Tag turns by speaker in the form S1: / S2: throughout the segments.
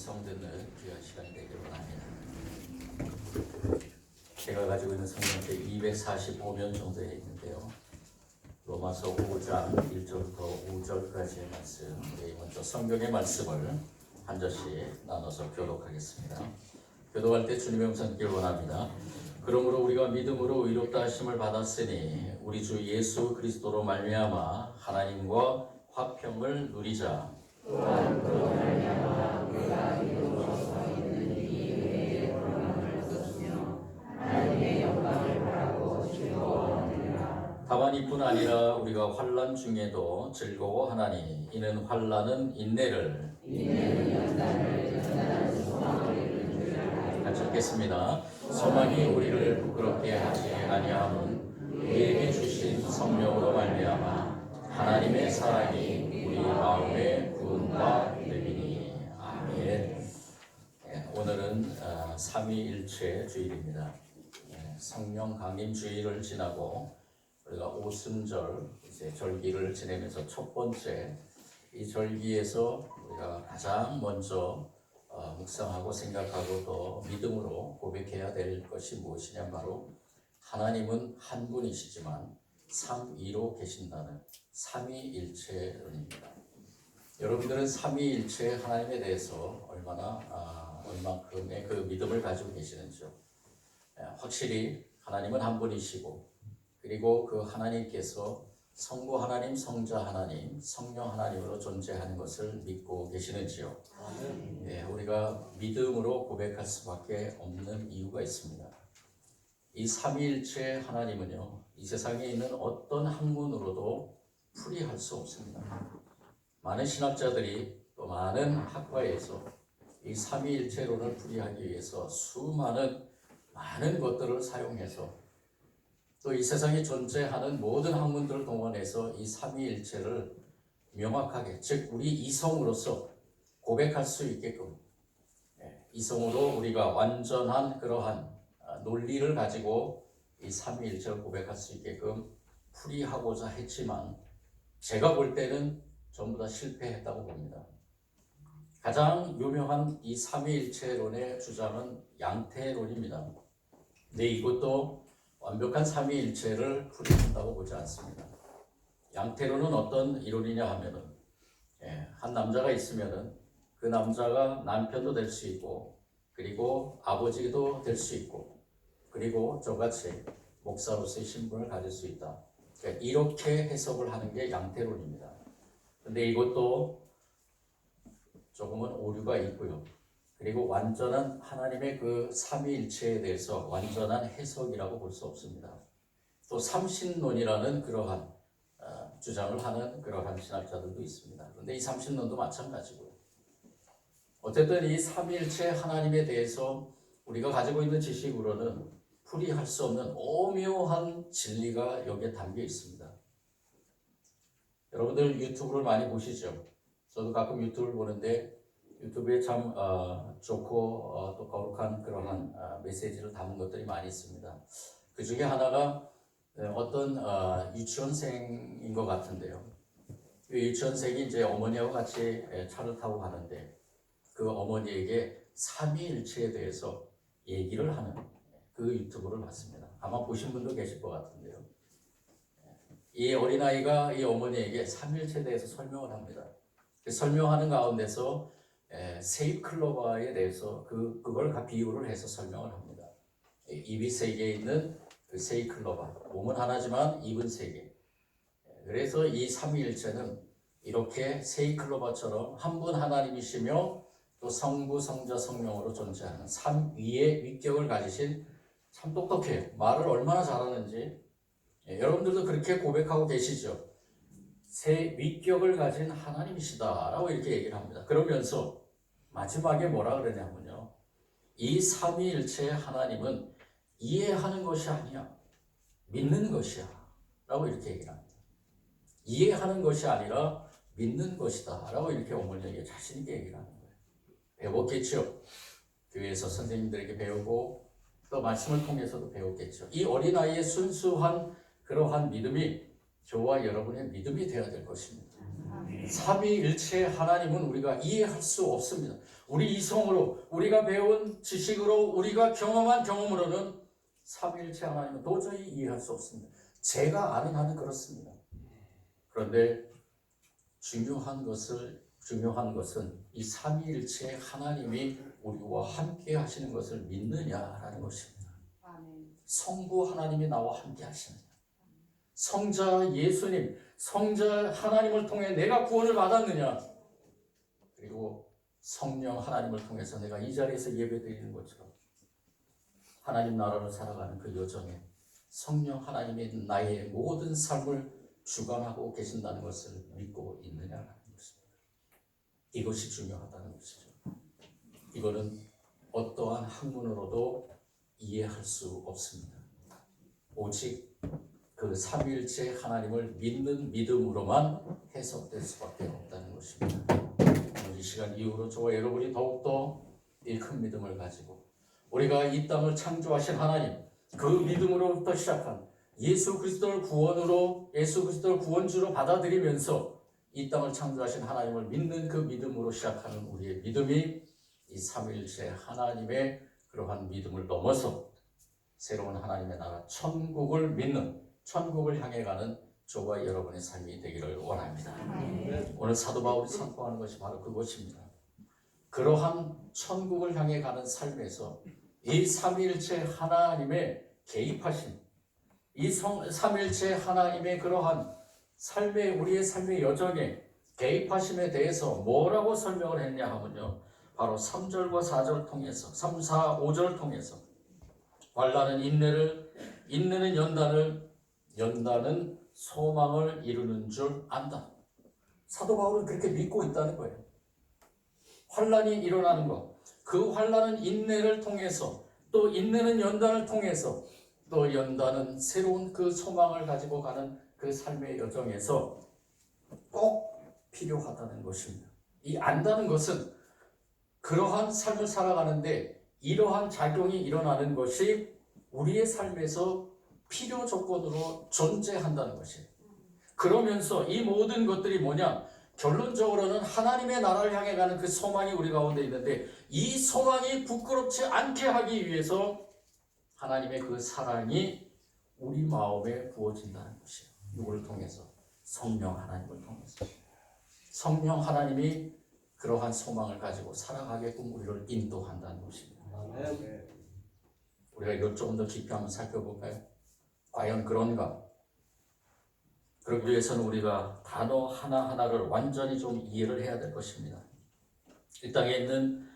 S1: 음성 듣는 귀한 시간이 되기를 원합니다. 제가 가지고 있는 성경책 245면 정도에 있는데요. 로마서 5장 1절부터 5절까지의 말씀, 우리 먼저 성경의 말씀을 한 절씩 나눠서 교독하겠습니다. 교독할 때 주님의 음성 듣기를 원합니다. 그러므로 우리가 믿음으로 의롭다 하심을 받았으니 우리 주 예수 그리스도로 말미암아 하나님과 화평을 누리자. 또한 그로 말미암아 우리가 믿음으로써 있는 이 은혜의 권한을 쓰며 하나님의 영광을 바라고 즐거워하느니라. 다만 이뿐 아니라 우리가 환난 중에도 즐거워하나니 이는 환난은 인내를 연단을 연단하는 소망을 이루는 줄을 같이 읽겠습니다. 소망이 우리를 부끄럽게 하지 아니함은 우리에게 주신 성령으로 말미암아 하나님의 사랑이 우리 마음의 구원과 되리니. 아멘. 오늘은 삼위일체 주일입니다. 성령 강림 주일을 지나고 우리가 오순절 이제 절기를 지내면서 첫 번째 이 절기에서 우리가 가장 먼저 묵상하고 생각하고 또 믿음으로 고백해야 될 것이 무엇이냐, 바로 하나님은 한 분이시지만 삼위로 계신다는 삼위일체론입니다. 여러분들은 삼위일체 하나님에 대해서 얼만큼의 그 믿음을 가지고 계시는지요? 확실히 하나님은 한 분이시고, 그리고 그 하나님께서 성부 하나님, 성자 하나님, 성령 하나님으로 존재하는 것을 믿고 계시는지요? 우리가 믿음으로 고백할 수밖에 없는 이유가 있습니다. 이 삼위일체 하나님은요, 이 세상에 있는 어떤 학문으로도 풀이할 수 없습니다. 많은 신학자들이 또 많은 학과에서 이 삼위일체론을 풀이하기 위해서 많은 것들을 사용해서 또 이 세상에 존재하는 모든 학문들을 동원해서 이 삼위일체를 명확하게, 즉 우리 이성으로서 고백할 수 있게끔, 이성으로 우리가 완전한 그러한 논리를 가지고 이 삼위일체를 고백할 수 있게끔 풀이하고자 했지만, 제가 볼 때는 전부 다 실패했다고 봅니다. 가장 유명한 이 삼위일체론의 주장은 양태론입니다. 근데 이것도 완벽한 삼위일체를 풀이한다고 보지 않습니다. 양태론은 어떤 이론이냐 하면은, 한 남자가 있으면은 그 남자가 남편도 될 수 있고, 그리고 아버지도 될 수 있고, 그리고 저같이 목사로서의 신분을 가질 수 있다. 그러니까 이렇게 해석을 하는 게 양태론입니다. 근데 이것도 조금은 오류가 있고요. 그리고 완전한 하나님의 그 삼위일체에 대해서 완전한 해석이라고 볼 수 없습니다. 또 삼신론이라는 그러한 주장을 하는 그러한 신학자들도 있습니다. 그런데 이 삼신론도 마찬가지고요. 어쨌든 이 삼위일체 하나님에 대해서 우리가 가지고 있는 지식으로는 풀이할 수 없는 오묘한 진리가 여기에 담겨 있습니다. 여러분들 유튜브를 많이 보시죠? 저도 가끔 유튜브를 보는데 유튜브에 참 좋고 또 거룩한 그러한 메시지를 담은 것들이 많이 있습니다. 그 중에 하나가 어떤 유치원생인 것 같은데요. 그 유치원생이 이제 어머니하고 같이 차를 타고 가는데 그 어머니에게 삼위일체에 대해서 얘기를 하는 그 유튜브를 봤습니다. 아마 보신 분도 계실 것 같은데요. 이 어린아이가 이 어머니에게 삼위일체에 대해서 설명을 합니다. 설명하는 가운데서 세이클로바에 대해서 그걸 비유를 해서 설명을 합니다. 입이 세 개 있는 그 세이클로바, 몸은 하나지만 입은 세 개. 그래서 이 삼위일체는 이렇게 세이클로바처럼 한 분 하나님이시며 또 성부, 성자, 성령으로 존재하는 삼위의 위격을 가지신, 참 똑똑해요. 말을 얼마나 잘하는지. 여러분들도 그렇게 고백하고 계시죠? 세 위격을 가진 하나님이시다라고 이렇게 얘기를 합니다. 그러면서 마지막에 뭐라 그러냐면요, 이 삼위일체의 하나님은 이해하는 것이 아니야, 믿는 것이야 라고 이렇게 얘기를 합니다. 이해하는 것이 아니라 믿는 것이다 라고 이렇게 어머니에게 자신 있게 얘기를 하는 거예요. 배웠겠죠. 교회에서 선생님들에게 배우고 또 말씀을 통해서도 배웠겠죠. 이 어린아이의 순수한 그러한 믿음이 저와 여러분의 믿음이 되어야 될 것입니다. 삼위일체 하나님은 우리가 이해할 수 없습니다. 우리 이성으로, 우리가 배운 지식으로, 우리가 경험한 경험으로는 삼위일체 하나님은 도저히 이해할 수 없습니다. 제가 아는 한은 그렇습니다. 그런데 중요한 것은 이 삼위일체 하나님이 우리와 함께 하시는 것을 믿느냐라는 것입니다. 성부 하나님이 나와 함께 하시느냐, 성자 예수님, 성자 하나님을 통해 내가 구원을 받았느냐, 그리고 성령 하나님을 통해서 내가 이 자리에서 예배드리는 것처럼 하나님 나라를 살아가는 그 여정에 성령 하나님이 나의 모든 삶을 주관하고 계신다는 것을 믿고 있느냐라는 것입니다. 이것이 중요하다는 것이죠. 이거는 어떠한 학문으로도 이해할 수 없습니다. 오직 그 삼위일체 하나님을 믿는 믿음으로만 해석될 수밖에 없다는 것입니다. 오늘 이 시간 이후로 저와 여러분이 더욱더 이 큰 믿음을 가지고 우리가 이 땅을 창조하신 하나님, 그 믿음으로부터 시작한 예수 그리스도를 구원주로 받아들이면서 이 땅을 창조하신 하나님을 믿는 그 믿음으로 시작하는 우리의 믿음이 이 삼위일체 하나님의 그러한 믿음을 넘어서 새로운 하나님의 나라 천국을 믿는, 천국을 향해 가는 저와 여러분의 삶이 되기를 원합니다. 오늘 사도 바울이 선포하는 것이 바로 그것입니다. 그러한 천국을 향해 가는 삶에서 이 삼위일체 하나님의 개입하신, 이 삼위일체 하나님의 그러한 우리의 삶의 여정에 개입하심에 대해서 뭐라고 설명을 했냐 하면요, 바로 3절과 4절 통해서, 3, 4, 5절을 통해서 환난은 인내를, 인내는 연단은 소망을 이루는 줄 안다. 사도 바울은 그렇게 믿고 있다는 거예요. 환난이 일어나는 것, 그 환난은 인내를 통해서, 또 인내는 연단을 통해서, 또 연단은 새로운 그 소망을 가지고 가는 그 삶의 여정에서 꼭 필요하다는 것입니다. 이 안다는 것은 그러한 삶을 살아가는데 이러한 작용이 일어나는 것이 우리의 삶에서 필요 조건으로 존재한다는 것이에요. 그러면서 이 모든 것들이 뭐냐? 결론적으로는 하나님의 나라를 향해 가는 그 소망이 우리 가운데 있는데, 이 소망이 부끄럽지 않게 하기 위해서 하나님의 그 사랑이 우리 마음에 부어진다는 것이에요. 누구를 통해서? 성령 하나님을 통해서. 성령 하나님이 그러한 소망을 가지고 살아가게끔 우리를 인도한다는 것입니다. 우리가 이걸 조금 더 깊이 한번 살펴볼까요? 과연 그런가? 그러기 위해서는 우리가 단어 하나하나를 완전히 좀 이해를 해야 될 것입니다. 이 땅에 있는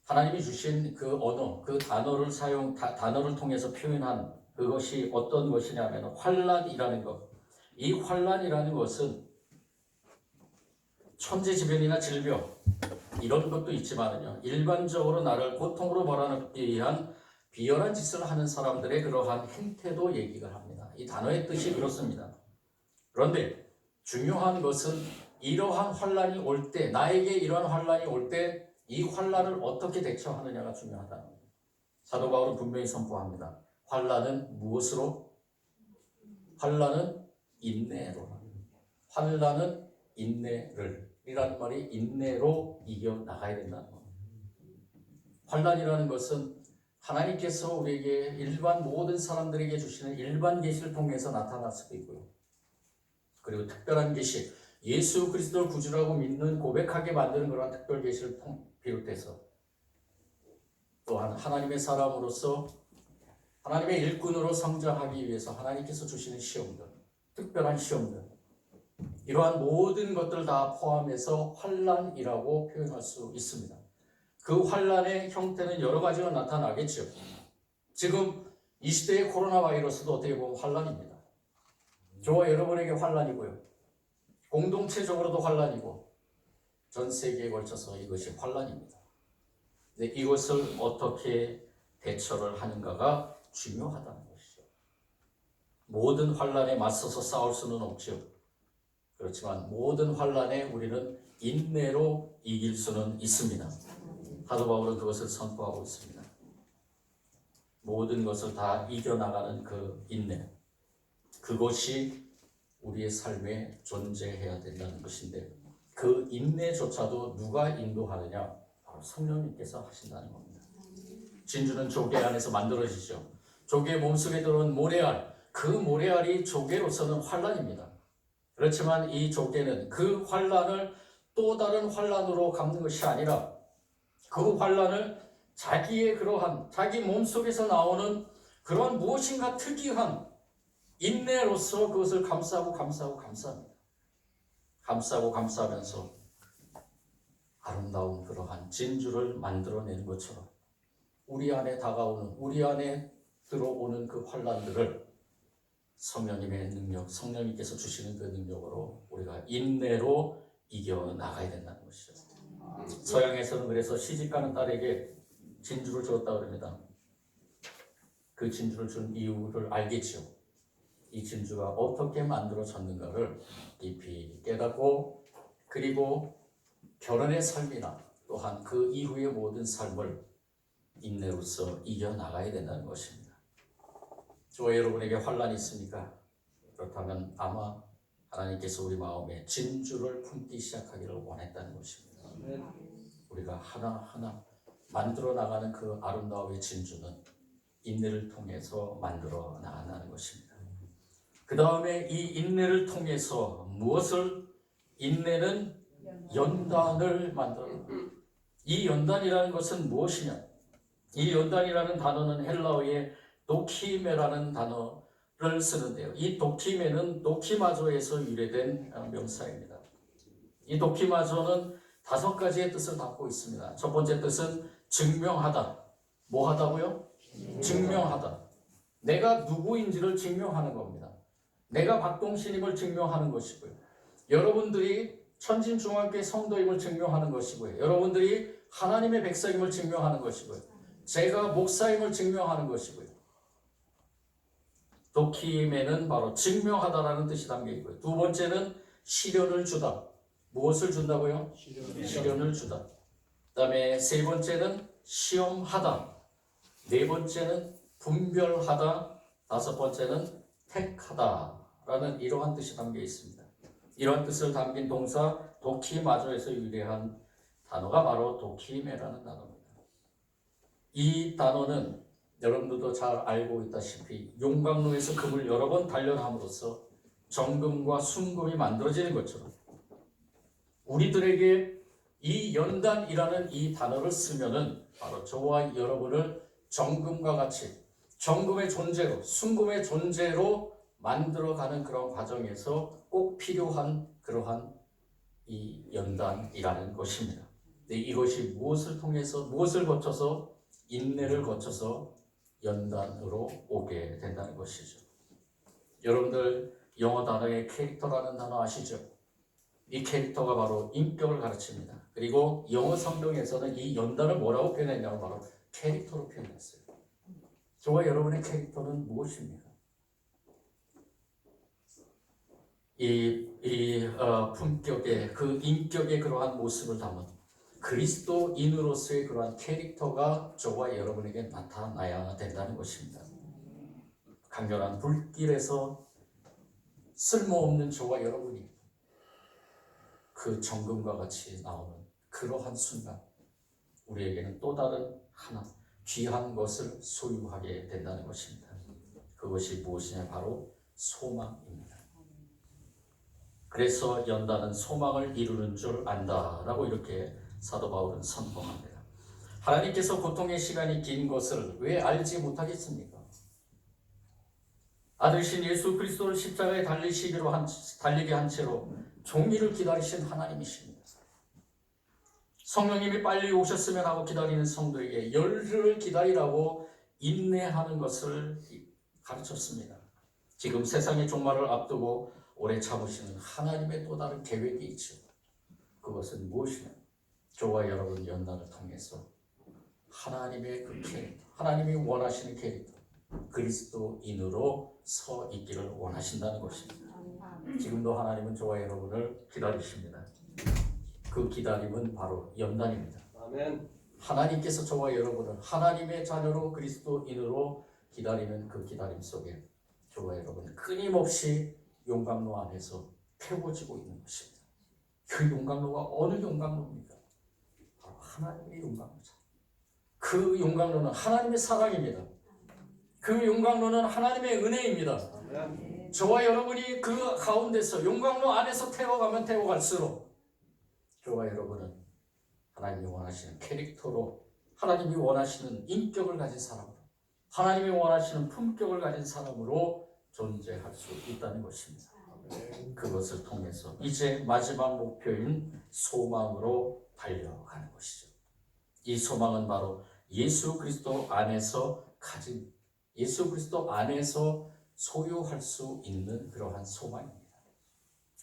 S1: 하나님이 주신 그 언어, 그 단어를 통해서 표현한 그것이 어떤 것이냐면 환난이라는 것. 이 환난이라는 것은 천재지변이나 질병 이런 것도 있지만요, 일반적으로 나를 고통으로 몰아넣기 위한 비열한 짓을 하는 사람들의 그러한 행태도 얘기가 합니다. 이 단어의 뜻이 그렇습니다. 그런데 중요한 것은 이러한 환난이 올 때, 나에게 이러한 환난이 올 때 이 환난을 어떻게 대처하느냐가 중요하다는 겁니다. 사도 바울은 분명히 선포합니다. 환난은 무엇으로? 환난은 인내로. 환난은 인내를, 이라는 말이 인내로 이겨나가야 된다는 겁니다. 환난이라는 것은 하나님께서 우리에게 모든 사람들에게 주시는 일반 계시를 통해서 나타날 수도 있고요. 그리고 특별한 계시, 예수 그리스도를 구주라고 믿는 고백하게 만드는 그런 특별 계시를 비롯해서 또한 하나님의 사람으로서 하나님의 일꾼으로 성장하기 위해서 하나님께서 주시는 시험들, 특별한 시험들, 이러한 모든 것들 다 포함해서 환난이라고 표현할 수 있습니다. 그 환난의 형태는 여러 가지로 나타나겠죠. 지금 이 시대의 코로나 바이러스도 어떻게 보면 환난입니다. 저와 여러분에게 환난이고요. 공동체적으로도 환난이고 전 세계에 걸쳐서 이것이 환난입니다. 근데 이것을 어떻게 대처를 하는가가 중요하다는 것이죠. 모든 환난에 맞서서 싸울 수는 없죠. 그렇지만 모든 환난에 우리는 인내로 이길 수는 있습니다. 사도 바울은 그것을 선포하고 있습니다. 모든 것을 다 이겨나가는 그 인내, 그것이 우리의 삶에 존재해야 된다는 것인데 그 인내조차도 누가 인도하느냐? 바로 성령님께서 하신다는 겁니다. 진주는 조개 안에서 만들어지죠. 조개 몸속에 들어온 모래알, 그 모래알이 조개로서는 환란입니다. 그렇지만 이 조개는 그 환란을 또 다른 환란으로 갚는 것이 아니라 그 환란을 자기의 그러한 자기 몸속에서 나오는 그런 무엇인가 특이한 인내로서 그것을 감싸고 감쌉니다. 감싸고 감싸면서 아름다운 그러한 진주를 만들어내는 것처럼 우리 안에 다가오는 우리 안에 들어오는 그 환란들을 성령님의 능력, 성령님께서 주시는 그 능력으로 우리가 인내로 이겨나가야 된다는 것이죠. 서양에서는 그래서 시집가는 딸에게 진주를 주었다고 합니다. 그 진주를 준 이유를 알겠죠. 이 진주가 어떻게 만들어졌는가를 깊이 깨닫고 그리고 결혼의 삶이나 또한 그 이후의 모든 삶을 인내로서 이겨나가야 된다는 것입니다. 저와 여러분에게 환란이 있습니까? 그렇다면 아마 하나님께서 우리 마음에 진주를 품기 시작하기를 원했다는 것입니다. 우리가 하나하나 만들어 나가는 그 아름다움의 진주는 인내를 통해서 만들어 나간다는 것입니다. 그 다음에 이 인내를 통해서 무엇을? 인내는 연단을 만들어요. 이 연단이라는 것은 무엇이냐? 이 연단이라는 단어는 헬라어의 도키메라는 단어를 쓰는데요. 이 도키메는 도키마조에서 유래된 명사입니다. 이 도키마조는 5가지의 뜻을 담고 있습니다. 첫 번째 뜻은 증명하다. 뭐 하다고요? 증명하다. 내가 누구인지를 증명하는 겁니다. 내가 박동신임을 증명하는 것이고요. 여러분들이 천진중학교의 성도임을 증명하는 것이고요. 여러분들이 하나님의 백성임을 증명하는 것이고요. 제가 목사임을 증명하는 것이고요. 도키메는 바로 증명하다라는 뜻이 담겨 있고요. 두 번째는 시련을 주다. 무엇을 준다고요? 시련을 주다. 그 다음에 세 번째는 시험하다. 네 번째는 분별하다. 다섯 번째는 택하다라는 이러한 뜻이 담겨 있습니다. 이러한 뜻을 담긴 동사 도키마조에서 유래한 단어가 바로 도키메라는 단어입니다. 이 단어는 여러분들도 잘 알고 있다시피 용광로에서 금을 여러 번 단련함으로써 정금과 순금이 만들어지는 것처럼 우리들에게 이 연단이라는 이 단어를 쓰면은 바로 저와 여러분을 정금과 같이 정금의 존재로 순금의 존재로 만들어가는 그런 과정에서 꼭 필요한 그러한 이 연단이라는 것입니다. 이것이 무엇을 통해서 무엇을 거쳐서 인내를 거쳐서 연단으로 오게 된다는 것이죠. 여러분들 영어 단어의 캐릭터라는 단어 아시죠? 이 캐릭터가 바로 인격을 가르칩니다. 그리고 영어 성경에서는 이 연단을 뭐라고 표현했냐면 바로 캐릭터로 표현했어요. 저와 여러분의 캐릭터는 무엇입니까? 품격의 그 인격의 그러한 모습을 담은 그리스도인으로서의 그러한 캐릭터가 저와 여러분에게 나타나야 된다는 것입니다. 강렬한 불길에서 쓸모없는 저와 여러분이 그 정금과 같이 나오는 그러한 순간 우리에게는 또 다른 하나 귀한 것을 소유하게 된다는 것입니다. 그것이 무엇이냐? 바로 소망입니다. 그래서 연단은 소망을 이루는 줄 안다라고 이렇게 사도 바울은 선포합니다. 하나님께서 고통의 시간이 긴 것을 왜 알지 못하겠습니까? 아들신 예수 그리스도를 십자가에 달리게 한 채로 종일을 기다리신 하나님이십니다. 성령님이 빨리 오셨으면 하고 기다리는 성도에게 열흘을 기다리라고 인내하는 것을 가르쳤습니다. 지금 세상의 종말을 앞두고 오래 참으시는 하나님의 또 다른 계획이 있죠. 그것은 무엇이냐? 저와 여러분 연단을 통해서 하나님의 그 캐릭터, 하나님이 원하시는 캐릭터, 그리스도인으로 서 있기를 원하신다는 것입니다. 지금도 하나님은 저와 여러분을 기다리십니다. 그 기다림은 바로 연단입니다. 아멘. 하나님께서 저와 여러분을 하나님의 자녀로 그리스도인으로 기다리는 그 기다림 속에 저와 여러분은 끊임없이 용광로 안에서 태워지고 있는 것입니다. 그 용광로가 어느 용광로입니까? 바로 하나님의 용광로죠. 그 용광로는 하나님의 사랑입니다. 그 용광로는 하나님의 은혜입니다. 저와 여러분이 그 가운데서 용광로 안에서 태워가면 태워갈수록 저와 여러분은 하나님이 원하시는 캐릭터로, 하나님이 원하시는 인격을 가진 사람으로, 하나님이 원하시는 품격을 가진 사람으로 존재할 수 있다는 것입니다. 그것을 통해서 이제 마지막 목표인 소망으로 달려가는 것이죠. 이 소망은 바로 예수 그리스도 안에서 가진, 예수 그리스도 안에서 소유할 수 있는 그러한 소망입니다.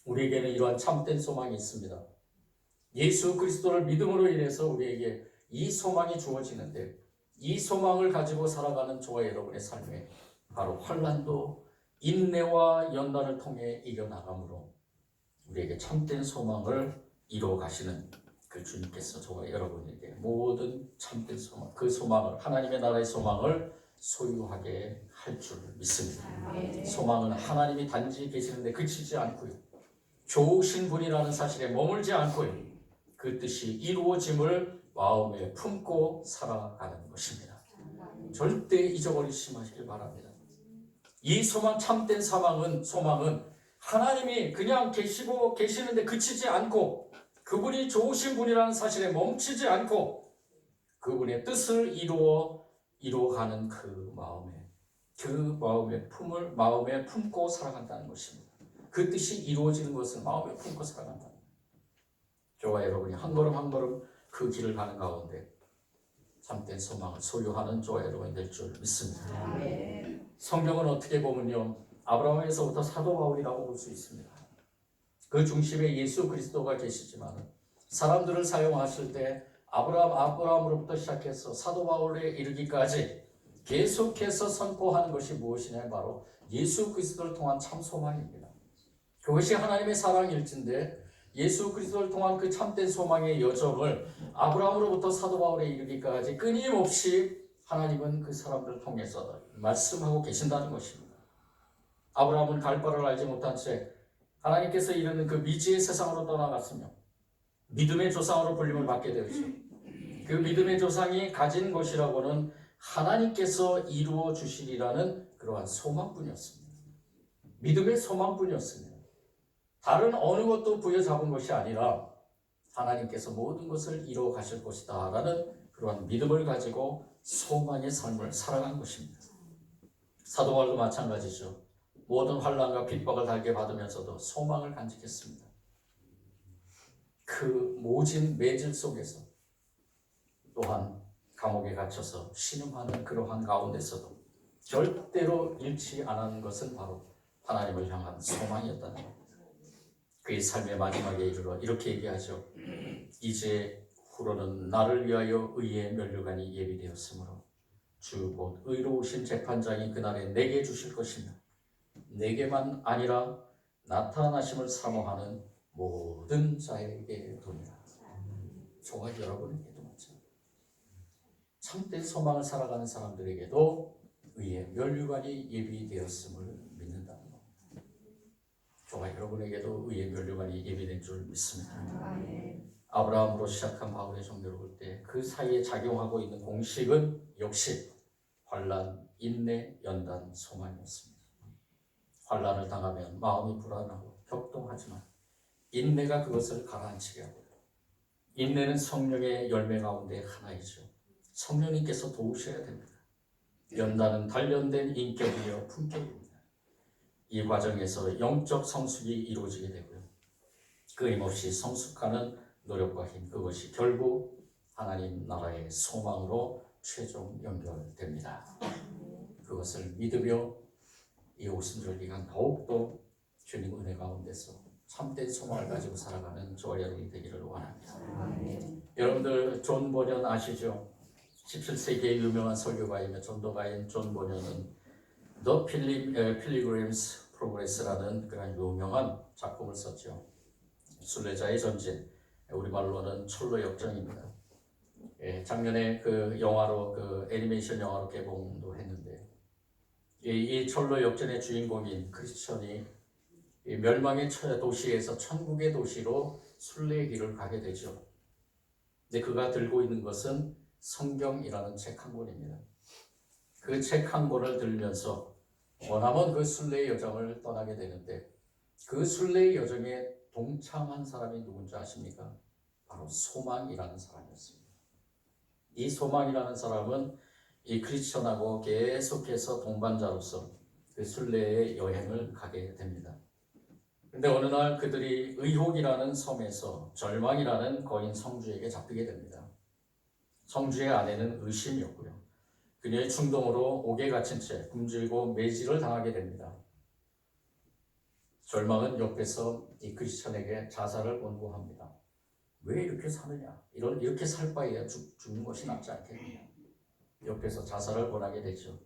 S1: 우리에게는 이러한 참된 소망이 있습니다. 예수 그리스도를 믿음으로 인해서 우리에게 이 소망이 주어지는데, 이 소망을 가지고 살아가는 저와 여러분의 삶에 바로 환난도 인내와 연단을 통해 이겨나가므로 우리에게 참된 소망을 이루어 가시는 그 주님께서 저와 여러분에게 모든 참된 소망, 그 소망을, 하나님의 나라의 소망을 소유하게 할 줄 믿습니다. 소망은 하나님이 단지 계시는데 그치지 않고요, 좋으신 분이라는 사실에 머물지 않고요, 그 뜻이 이루어짐을 마음에 품고 살아가는 것입니다. 절대 잊어버리지 마시길 바랍니다. 이 소망, 참된 소망은 하나님이 그냥 계시는데 그치지 않고, 그분이 좋으신 분이라는 사실에 멈추지 않고 그분의 뜻을 이루어가는 그 마음에 품고 살아간다는 것입니다. 그 뜻이 이루어지는 것을 마음에 품고 살아간다. 저와 여러분이 한 걸음 한 걸음 그 길을 가는 가운데 참된 소망을 소유하는 저와 여러분이 될 줄 믿습니다. 성경은 어떻게 보면요, 아브라함에서부터 사도 바울이라고 볼 수 있습니다. 그 중심에 예수 그리스도가 계시지만 사람들을 사용하실 때 아브라함으로부터 시작해서 사도 바울에 이르기까지 계속해서 선포하는 것이 무엇이냐, 바로 예수 그리스도를 통한 참 소망입니다. 그것이 하나님의 사랑일진데, 예수 그리스도를 통한 그 참된 소망의 여정을 아브라함으로부터 사도 바울에 이르기까지 끊임없이 하나님은 그 사람들을 통해서 말씀하고 계신다는 것입니다. 아브라함은 갈 바를 알지 못한 채 하나님께서 이르는 그 미지의 세상으로 떠나갔으며 믿음의 조상으로 불림을 받게 되었죠. 그 믿음의 조상이 가진 것이라고는 하나님께서 이루어 주시리라는 그러한 소망뿐이었습니다. 믿음의 소망뿐이었습니다. 다른 어느 것도 부여잡은 것이 아니라 하나님께서 모든 것을 이루어 가실 것이다 라는 그러한 믿음을 가지고 소망의 삶을 살아간 것입니다. 사도 바울도 마찬가지죠. 모든 환난과 핍박을 달게 받으면서도 소망을 간직했습니다. 그 모진 매질 속에서, 또한 감옥에 갇혀서 신음하는 그러한 가운데서도 절대로 잃지 않은 것은 바로 하나님을 향한 소망이었다는 겁니다. 그의 삶의 마지막에 이르러 이렇게 얘기하죠. 이제 후로는 나를 위하여 의의 면류관이 예비되었으므로 주 곧 의로우신 재판장이 그날에 내게 주실 것이며 내게만 아니라 나타나심을 사모하는 모든 자에게 도니라. 저와 여러분에게도 마찬가지입니다. 참된 소망을 살아가는 사람들에게도 의의 면류관이 예비되었음을 믿는다는 겁니다. 저와 여러분에게도 의의 면류관이 예비된 줄 믿습니다. 아브라함으로 시작한 바울의 정도를 볼 때 그 사이에 작용하고 있는 공식은 역시 환난, 인내, 연단, 소망이었습니다. 환난을 당하면 마음이 불안하고 격동하지만 인내가 그것을 가라앉히게 하고요. 인내는 성령의 열매 가운데 하나이죠. 성령님께서 도우셔야 됩니다. 연단은 단련된 인격이며 품격입니다. 이 과정에서 영적 성숙이 이루어지게 되고요. 끊임없이 성숙하는 노력과 힘, 그것이 결국 하나님 나라의 소망으로 최종 연결됩니다. 그것을 믿으며 이 오순절기간 더욱더 주님 은혜 가운데서 참된 소망을 가지고 살아가는 저와 여러분이 되기를 원합니다. 여러분들 존 버년 아시죠? 17세기의 유명한 설교가이며 전도가인 존 버년은 The Pilgrim's Progress라는 그런 유명한 작품을 썼죠. 순례자의 전진, 우리말로는 철로 역정입니다. 작년에 그 영화로, 그 애니메이션 영화로 개봉도 했는데, 이 철로 역전의 주인공인 크리스천이 이 멸망의 도시에서 천국의 도시로 순례의 길을 가게 되죠. 근데 그가 들고 있는 것은 성경이라는 책 한 권입니다. 그 책 한 권을 들면서 머나먼 그 순례의 여정을 떠나게 되는데, 그 순례의 여정에 동참한 사람이 누군지 아십니까? 바로 소망이라는 사람이었습니다. 이 소망이라는 사람은 이 크리스천하고 계속해서 동반자로서 그 순례의 여행을 가게 됩니다. 근데 어느 날 그들이 의혹이라는 섬에서 절망이라는 거인 성주에게 잡히게 됩니다. 성주의 아내는 의심이었고요. 그녀의 충동으로 옥에 갇힌 채 굶주리고 매질을 당하게 됩니다. 절망은 옆에서 이 크리스천에게 자살을 권고합니다. 왜 이렇게 사느냐? 이렇게 살 바에야 죽는 것이 낫지 않겠느냐? 옆에서 자살을 권하게 되죠.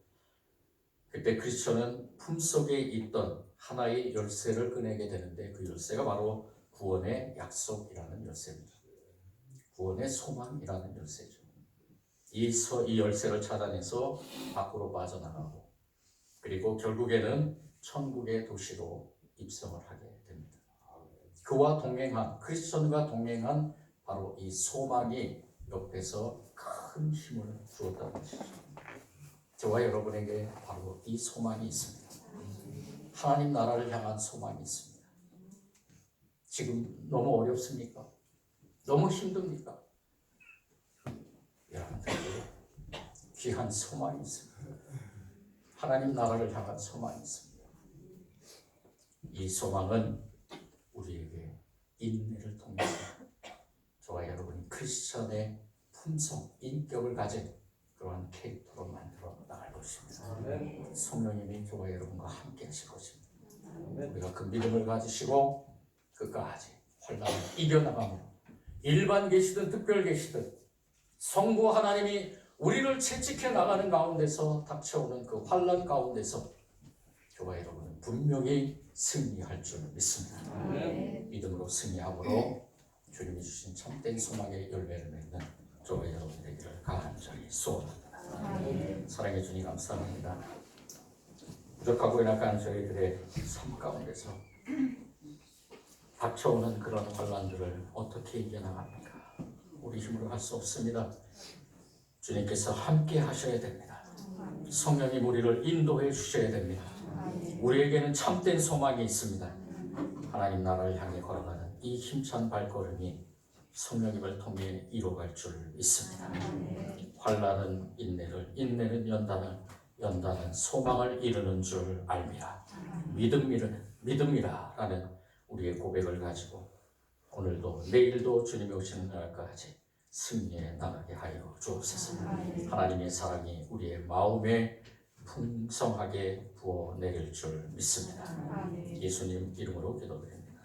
S1: 그때 크리스천은 품속에 있던 하나의 열쇠를 꺼내게 되는데, 그 열쇠가 바로 구원의 약속이라는 열쇠입니다. 구원의 소망이라는 열쇠죠. 이 열쇠를 찾아내서 밖으로 빠져나가고, 그리고 결국에는 천국의 도시로 입성을 하게 됩니다. 그와 동행한, 크리스천과 동행한 바로 이 소망이 옆에서 큰 힘을 주었다는 것이죠. 저와 여러분에게 바로 이 소망이 있습니다. 하나님 나라를 향한 소망이 있습니다. 지금 너무 어렵습니까? 너무 힘듭니까? 여러분들에게 귀한 소망이 있습니다. 하나님 나라를 향한 소망이 있습니다. 이 소망은 우리에게 인내를 통해서 저와 여러분이 크리스천의 품성, 인격을 가진 그러한 캐릭터로 만들어 나갈 것입니다. 성령님이 저와 여러분과 함께 하실 것입니다. 우리가 그 믿음을 가지시고 끝까지 환난을 이겨나가며, 일반 계시든 특별 계시든 성부 하나님이 우리를 채찍해 나가는 가운데서 닥쳐오는 그 환난 가운데서 저와 여러분은 분명히 승리할 줄 믿습니다. 믿음으로 승리함으로 주님이 주신 참된 소망의 열매를 맺는 저와 여러분 되기를 간절히 소원합니다. 사랑해 주님 감사합니다. 부족하고 연약한 저희들의 삶 가운데서 닥쳐오는 그런 환난들을 어떻게 이겨나갑니까? 우리 힘으로 할 수 없습니다. 주님께서 함께 하셔야 됩니다. 성령님 우리를 인도해 주셔야 됩니다. 우리에게는 참된 소망이 있습니다. 하나님 나라를 향해 걸어가는 이 힘찬 발걸음이 성령님을 통해 이루어갈 줄 믿습니다. 환난은 인내를, 인내는 연단을, 연단은 소망을 이루는 줄 알미라. 믿음이라 라는 우리의 고백을 가지고 오늘도 내일도 주님이 오시는 날까지 승리에 나가게 하여 주옵소서. 하나님의 사랑이 우리의 마음에 풍성하게 부어 내릴 줄 믿습니다. 예수님 이름으로 기도드립니다.